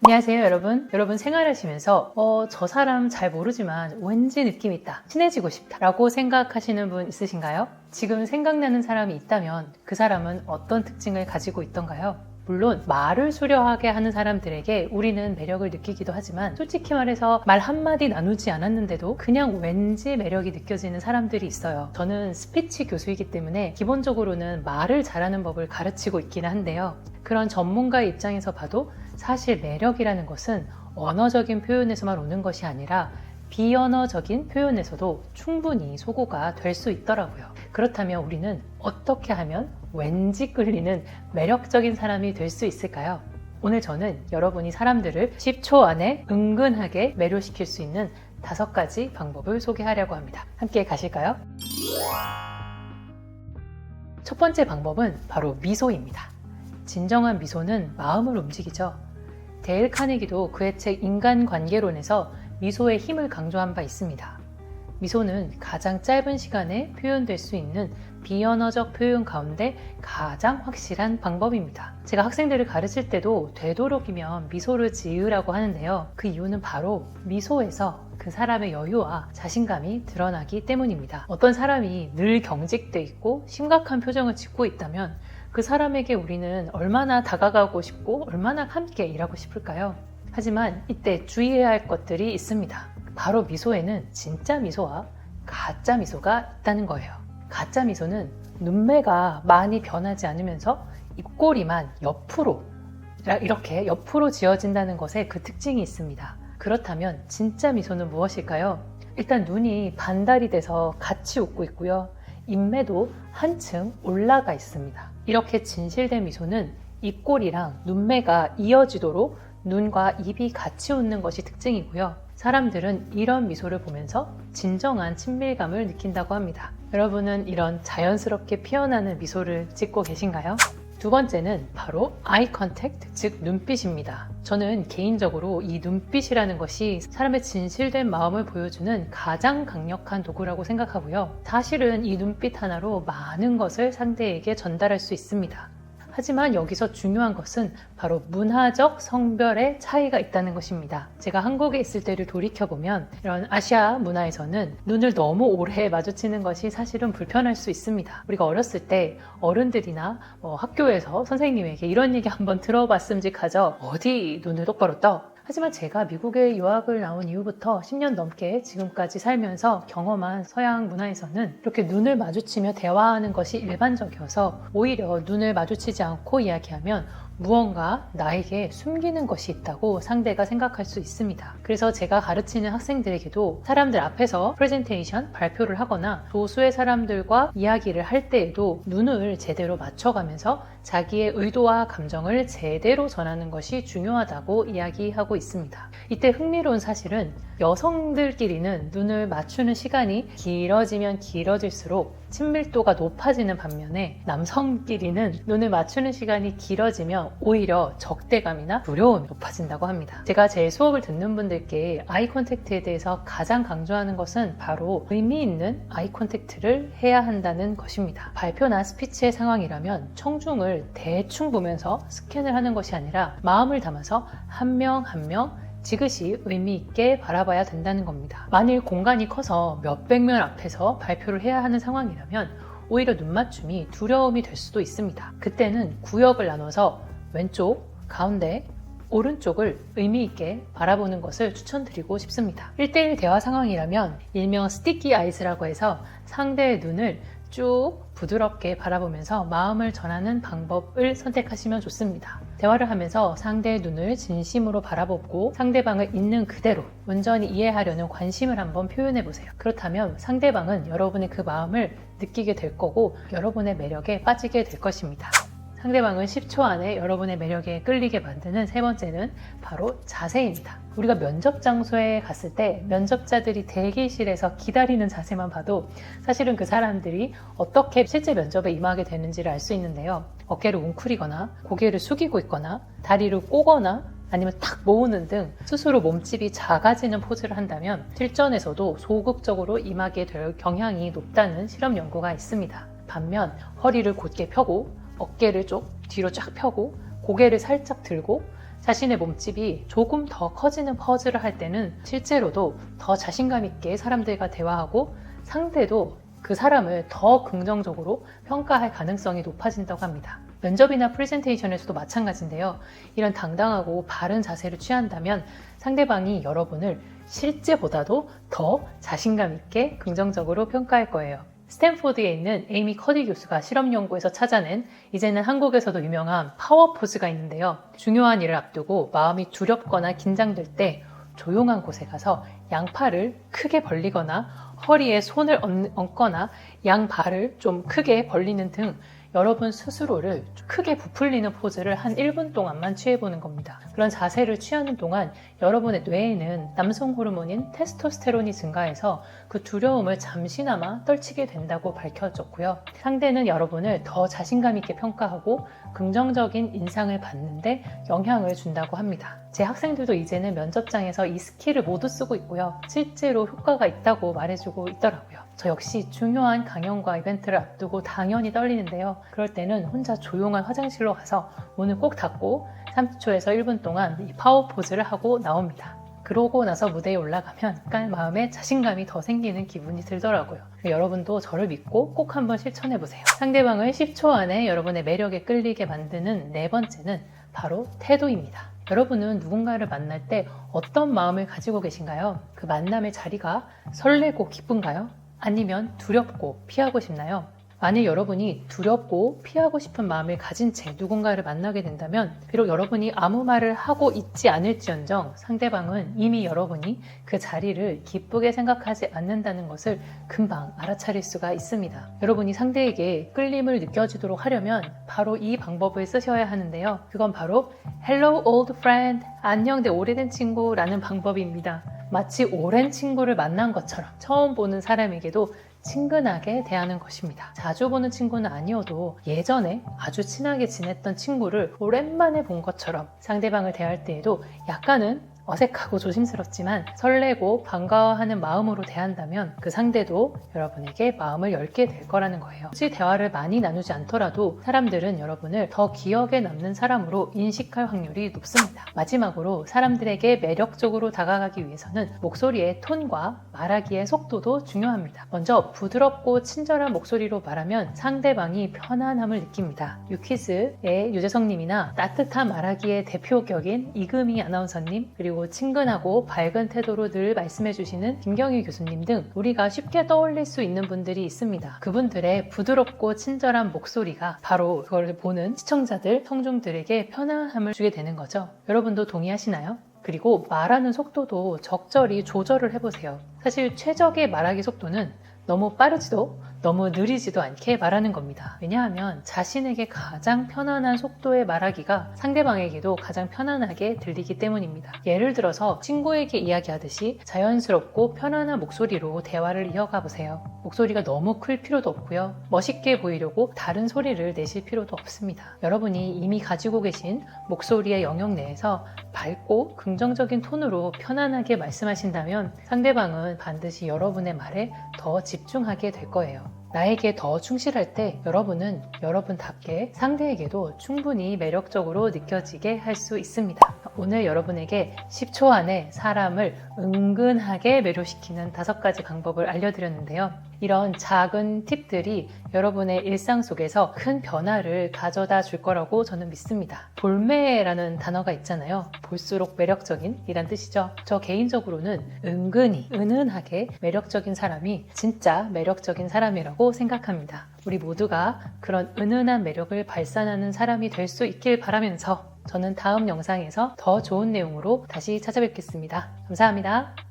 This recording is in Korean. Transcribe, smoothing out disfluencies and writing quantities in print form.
안녕하세요 여러분 생활하시면서 저 사람 잘 모르지만 왠지 느낌 있다, 친해지고 싶다 라고 생각하시는 분 있으신가요? 지금 생각나는 사람이 있다면 그 사람은 어떤 특징을 가지고 있던가요? 물론 말을 수려하게 하는 사람들에게 우리는 매력을 느끼기도 하지만 솔직히 말해서 말 한마디 나누지 않았는데도 그냥 왠지 매력이 느껴지는 사람들이 있어요. 저는 스피치 교수이기 때문에 기본적으로는 말을 잘하는 법을 가르치고 있기는 한데요. 그런 전문가의 입장에서 봐도 사실 매력이라는 것은 언어적인 표현에서만 오는 것이 아니라 비언어적인 표현에서도 충분히 소구가 될 수 있더라고요. 그렇다면 우리는 어떻게 하면 왠지 끌리는 매력적인 사람이 될 수 있을까요? 오늘 저는 여러분이 사람들을 10초 안에 은근하게 매료시킬 수 있는 5가지 방법을 소개하려고 합니다. 함께 가실까요? 첫 번째 방법은 바로 미소입니다. 진정한 미소는 마음을 움직이죠. 데일 카네기도 그의 책 인간관계론에서 미소의 힘을 강조한 바 있습니다. 미소는 가장 짧은 시간에 표현될 수 있는 비언어적 표현 가운데 가장 확실한 방법입니다. 제가 학생들을 가르칠 때도 되도록이면 미소를 지으라고 하는데요. 그 이유는 바로 미소에서 그 사람의 여유와 자신감이 드러나기 때문입니다. 어떤 사람이 늘 경직돼 있고 심각한 표정을 짓고 있다면 그 사람에게 우리는 얼마나 다가가고 싶고 얼마나 함께 일하고 싶을까요? 하지만 이때 주의해야 할 것들이 있습니다. 바로 미소에는 진짜 미소와 가짜 미소가 있다는 거예요. 가짜 미소는 눈매가 많이 변하지 않으면서 입꼬리만 옆으로 이렇게 옆으로 지어진다는 것에 그 특징이 있습니다. 그렇다면 진짜 미소는 무엇일까요? 일단 눈이 반달이 돼서 같이 웃고 있고요. 입매도 한층 올라가 있습니다. 이렇게 진실된 미소는 입꼬리랑 눈매가 이어지도록 눈과 입이 같이 웃는 것이 특징이고요. 사람들은 이런 미소를 보면서 진정한 친밀감을 느낀다고 합니다. 여러분은 이런 자연스럽게 피어나는 미소를 짓고 계신가요? 두 번째는 바로 아이 컨택트, 즉 눈빛입니다. 저는 개인적으로 이 눈빛이라는 것이 사람의 진실된 마음을 보여주는 가장 강력한 도구라고 생각하고요. 사실은 이 눈빛 하나로 많은 것을 상대에게 전달할 수 있습니다. 하지만 여기서 중요한 것은 바로 문화적 성별의 차이가 있다는 것입니다. 제가 한국에 있을 때를 돌이켜보면 이런 아시아 문화에서는 눈을 너무 오래 마주치는 것이 사실은 불편할 수 있습니다. 우리가 어렸을 때 어른들이나 학교에서 선생님에게 이런 얘기 한번 들어봤음직하죠. 어디 눈을 똑바로 떠? 하지만 제가 미국에 유학을 나온 이후부터 10년 넘게 지금까지 살면서 경험한 서양 문화에서는 이렇게 눈을 마주치며 대화하는 것이 일반적이어서 오히려 눈을 마주치지 않고 이야기하면 무언가 나에게 숨기는 것이 있다고 상대가 생각할 수 있습니다. 그래서 제가 가르치는 학생들에게도 사람들 앞에서 프레젠테이션, 발표를 하거나 소수의 사람들과 이야기를 할 때에도 눈을 제대로 맞춰가면서 자기의 의도와 감정을 제대로 전하는 것이 중요하다고 이야기하고 있습니다. 이때 흥미로운 사실은 여성들끼리는 눈을 맞추는 시간이 길어지면 길어질수록 친밀도가 높아지는 반면에 남성끼리는 눈을 맞추는 시간이 길어지면 오히려 적대감이나 두려움이 높아진다고 합니다. 제가 제 수업을 듣는 분들께 아이 컨택트에 대해서 가장 강조하는 것은 바로 의미 있는 아이 컨택트를 해야 한다는 것입니다. 발표나 스피치의 상황이라면 청중을 대충 보면서 스캔을 하는 것이 아니라 마음을 담아서 한 명 한 명 지그시 의미 있게 바라봐야 된다는 겁니다. 만일 공간이 커서 몇백 명 앞에서 발표를 해야 하는 상황이라면 오히려 눈맞춤이 두려움이 될 수도 있습니다. 그때는 구역을 나눠서 왼쪽, 가운데, 오른쪽을 의미 있게 바라보는 것을 추천드리고 싶습니다. 1대1 대화 상황이라면 일명 스티키 아이스라고 해서 상대의 눈을 쭉 부드럽게 바라보면서 마음을 전하는 방법을 선택하시면 좋습니다. 대화를 하면서 상대의 눈을 진심으로 바라보고 상대방을 있는 그대로 온전히 이해하려는 관심을 한번 표현해 보세요. 그렇다면 상대방은 여러분의 그 마음을 느끼게 될 거고 여러분의 매력에 빠지게 될 것입니다. 상대방은 10초 안에 여러분의 매력에 끌리게 만드는 세 번째는 바로 자세입니다. 우리가 면접 장소에 갔을 때 면접자들이 대기실에서 기다리는 자세만 봐도 사실은 그 사람들이 어떻게 실제 면접에 임하게 되는지를 알 수 있는데요. 어깨를 웅크리거나 고개를 숙이고 있거나 다리를 꼬거나 아니면 탁 모으는 등 스스로 몸집이 작아지는 포즈를 한다면 실전에서도 소극적으로 임하게 될 경향이 높다는 실험 연구가 있습니다. 반면 허리를 곧게 펴고 어깨를 좀 뒤로 쫙 펴고 고개를 살짝 들고 자신의 몸집이 조금 더 커지는 퍼즐을 할 때는 실제로도 더 자신감 있게 사람들과 대화하고 상대도 그 사람을 더 긍정적으로 평가할 가능성이 높아진다고 합니다. 면접이나 프레젠테이션에서도 마찬가지인데요. 이런 당당하고 바른 자세를 취한다면 상대방이 여러분을 실제보다도 더 자신감 있게 긍정적으로 평가할 거예요. 스탠포드에 있는 에이미 커디 교수가 실험 연구에서 찾아낸 이제는 한국에서도 유명한 파워 포즈가 있는데요. 중요한 일을 앞두고 마음이 두렵거나 긴장될 때 조용한 곳에 가서 양팔을 크게 벌리거나 허리에 손을 얹거나 양발을 좀 크게 벌리는 등 여러분 스스로를 크게 부풀리는 포즈를 한 1분 동안만 취해보는 겁니다. 그런 자세를 취하는 동안 여러분의 뇌에는 남성 호르몬인 테스토스테론이 증가해서 그 두려움을 잠시나마 떨치게 된다고 밝혀졌고요. 상대는 여러분을 더 자신감 있게 평가하고 긍정적인 인상을 받는데 영향을 준다고 합니다. 제 학생들도 이제는 면접장에서 이 스킬을 모두 쓰고 있고요. 실제로 효과가 있다고 말해주고 있더라고요. 저 역시 중요한 강연과 이벤트를 앞두고 당연히 떨리는데요. 그럴 때는 혼자 조용한 화장실로 가서 문을 꼭 닫고 30초에서 1분 동안 이 파워 포즈를 하고 나옵니다. 그러고 나서 무대에 올라가면 약간 마음에 자신감이 더 생기는 기분이 들더라고요. 여러분도 저를 믿고 꼭 한번 실천해보세요. 상대방을 10초 안에 여러분의 매력에 끌리게 만드는 네 번째는 바로 태도입니다. 여러분은 누군가를 만날 때 어떤 마음을 가지고 계신가요? 그 만남의 자리가 설레고 기쁜가요? 아니면 두렵고 피하고 싶나요? 만일 여러분이 두렵고 피하고 싶은 마음을 가진 채 누군가를 만나게 된다면 비록 여러분이 아무 말을 하고 있지 않을지언정 상대방은 이미 여러분이 그 자리를 기쁘게 생각하지 않는다는 것을 금방 알아차릴 수가 있습니다. 여러분이 상대에게 끌림을 느껴지도록 하려면 바로 이 방법을 쓰셔야 하는데요. 그건 바로 Hello old friend, 안녕 내 오래된 친구라는 방법입니다. 마치 오랜 친구를 만난 것처럼 처음 보는 사람에게도 친근하게 대하는 것입니다. 자주 보는 친구는 아니어도 예전에 아주 친하게 지냈던 친구를 오랜만에 본 것처럼 상대방을 대할 때에도 약간은 어색하고 조심스럽지만 설레고 반가워하는 마음으로 대한다면 그 상대도 여러분에게 마음을 열게 될 거라는 거예요. 굳이 대화를 많이 나누지 않더라도 사람들은 여러분을 더 기억에 남는 사람으로 인식할 확률이 높습니다. 마지막으로 사람들에게 매력적으로 다가가기 위해서는 목소리의 톤과 말하기의 속도도 중요합니다. 먼저 부드럽고 친절한 목소리로 말하면 상대방이 편안함을 느낍니다. 유퀴즈의 유재석님이나 따뜻한 말하기의 대표격인 이금희 아나운서님, 그리고 친근하고 밝은 태도로 늘 말씀해주시는 김경희 교수님 등 우리가 쉽게 떠올릴 수 있는 분들이 있습니다. 그분들의 부드럽고 친절한 목소리가 바로 그걸 보는 시청자들, 청중들에게 편안함을 주게 되는 거죠. 여러분도 동의하시나요? 그리고 말하는 속도도 적절히 조절을 해보세요. 사실 최적의 말하기 속도는 너무 빠르지도 너무 느리지도 않게 말하는 겁니다. 왜냐하면 자신에게 가장 편안한 속도의 말하기가 상대방에게도 가장 편안하게 들리기 때문입니다. 예를 들어서 친구에게 이야기하듯이 자연스럽고 편안한 목소리로 대화를 이어가 보세요. 목소리가 너무 클 필요도 없고요. 멋있게 보이려고 다른 소리를 내실 필요도 없습니다. 여러분이 이미 가지고 계신 목소리의 영역 내에서 밝고 긍정적인 톤으로 편안하게 말씀하신다면 상대방은 반드시 여러분의 말에 더 집중하게 될 거예요. 나에게 더 충실할 때 여러분은 여러분답게 상대에게도 충분히 매력적으로 느껴지게 할 수 있습니다. 오늘 여러분에게 10초 안에 사람을 은근하게 매료시키는 5가지 방법을 알려드렸는데요. 이런 작은 팁들이 여러분의 일상 속에서 큰 변화를 가져다 줄 거라고 저는 믿습니다. 볼매라는 단어가 있잖아요. 볼수록 매력적인 이란 뜻이죠. 저 개인적으로는 은근히, 은은하게 매력적인 사람이 진짜 매력적인 사람이라고 생각합니다. 우리 모두가 그런 은은한 매력을 발산하는 사람이 될 수 있길 바라면서 저는 다음 영상에서 더 좋은 내용으로 다시 찾아뵙겠습니다. 감사합니다.